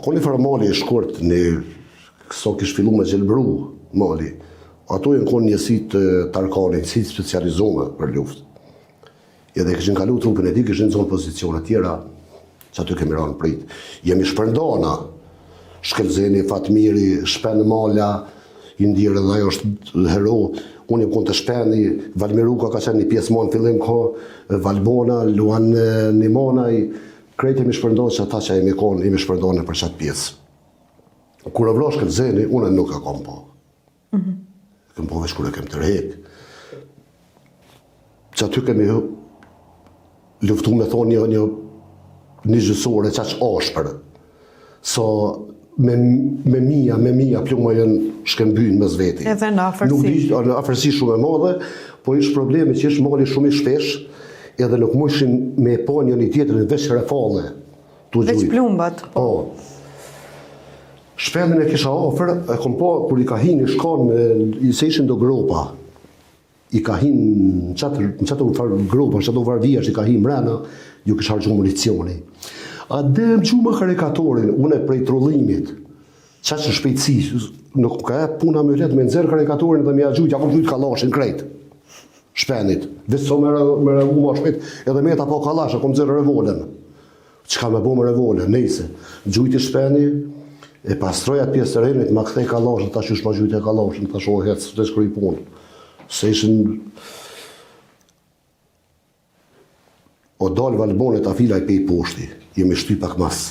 Ko një farë mali e shkurt, këso kish fillu me gjelbru mali, ato e në konë njësit tarkani, njësit specializume për luft. Edhe këshin kalu trupin e ti, këshin zonë pozicionet tjera, që aty kemi ranë prit. Jemi shpërndana, Shkelzeni, Fatmiri, Shpen Mala, Indirë dhe ajo është hero, unë jam konë të Shpeni, Valmiruka ka qenë një pjesë ma në fillim ko, Valbona, Luan Nimonaj, krejt jemi shpërndana që ata që jemi konë, jemi shpërndana për qatë pjesë. Kur e vlo Shkelzeni, unë nuk e kom po. Kem po veç kur e kem të rejk. Që aty kemi luftu me thonë një gjësore që aqë ashpër. So, me mija pluma jenë shkembynë me zveti. Edhe në afërsi. Nuk di, në afërsi shumë e madhe, po ishë problemi që ishë mali shumë i shpesh, edhe nuk mushin me po një tjetër në veç refale. Veç plumbat. Po. Shpenin e kisha ofër, e kom po, kur i ka hinë i shkon, se ishin do gropa, i ka hinë në qatë gropa, në qatë varvija që i ka hinë mrena, ju kisha hargju municioni. A dem gjumë karikatorin, une prej trollimit, qa që shpejtësi, nuk ka e puna me letë me nëzirë karikatorin dhe me a gjujt, ja kom gjujt kalashin krejt, Shpenit, visë so me revu ma shpejt, edhe me ta po kalash, kom zirë revolen, që ka me bo me revolen, nejse, gjujt i Shpeni, e pastrojat pjesë të rejnit, ma këthej kalashin, ta shush ma gjujt e kalashin, ta shohet, së të shkry punë, se ishin... O dalë Valbonit a fila i pej poshti, jemi shty pak mas.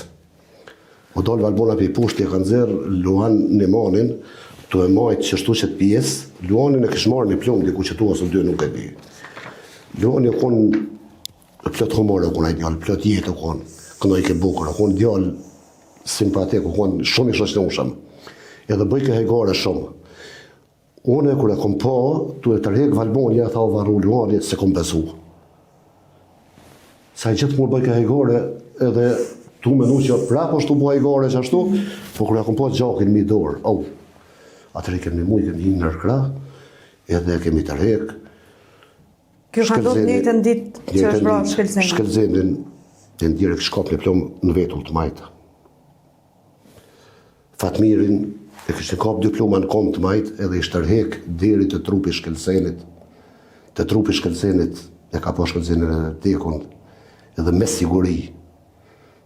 O dalë Valbonit a pej poshti e kanë zerë Luan Nimanin, të e majtë që shtu qëtë pjesë, Luanin e kishë marrë një plumë, diku që tu asë dy nuk e bi. Luanin e konë plët humore, konë a i djallë, plët jetë konë, këna i ke bukur, konë djallë simpatik, konë shumë i shoqënushëm. Edhe bëjke hejgare shumë. Une, kër e kom po, tu e tërhek Valbonja, tha o varru Luanit, se kom besu. Sa i gjithë mund bëjke hejgare, edhe tu menu që prapo shtu bëj hejgare që ashtu, po kër e kom po gjakin mi dorë, atër e kemi mujë, kemi një nërkra, edhe kemi të rek. Kjo ka do të njëjtën ditë që është bra Shkelzenin? Shkelzenin, e në direkt shkop një plomë në vetull të majtë. Fatmirin, e kështë kap dy ploma në kom të majtë, edhe ishtë tërhek deri të trupi Shkelzenit. Të trupi Shkelzenit, e ka po Shkelzenin e tekun, edhe me siguri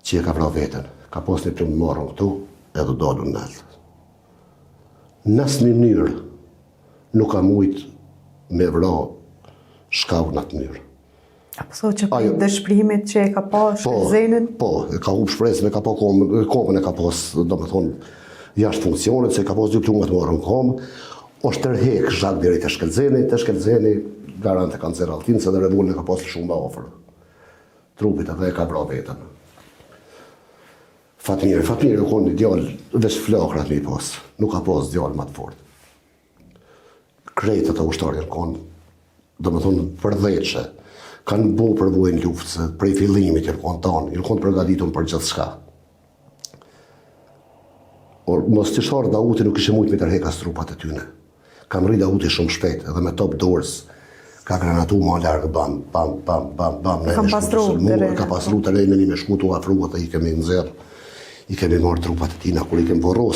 që e ka vra vetën. Ka pos një plumë marrën këtu, edhe dalu në nëllë. Nësë një mënyrë nuk ka mujtë me vra shkau në atë mënyrë. Apo so që për dëshprimit që e ka pa Shkelzenin? Po, e ka hup shpresën, e ka pa komën, e ka pas, do me thonë, jashtë funksionit, se e ka pas dy plumët marrën komë, është tërhek zhak diri të Shkelzeni, garante kanë zerë altin, se dhe revullin e ka pas shumë ba ofër. Trupit edhe e ka vra vetën. Fatmiri e konë një djallë, veç flakrat me i pas, nuk ka pas djallë ma të fort. Krejtët e ushtarjen konë, do me thonë përdheqe, kanë bo përvojnë luftë, se prej fillimit jërë konë tanë, jërë konë përgatitun për gjithë shka. Or, mos të sharë Dauti nuk ishe mujtë me tërheka strupat e tyne. Kam rri Dauti shumë shpejt, edhe me top doors, ka granatu ma largë, bam, Ka pasru të rejnë një me shkutu afruat e i kemi nëzirë, i kemi marrë trupat e tina, kur i kemi vorros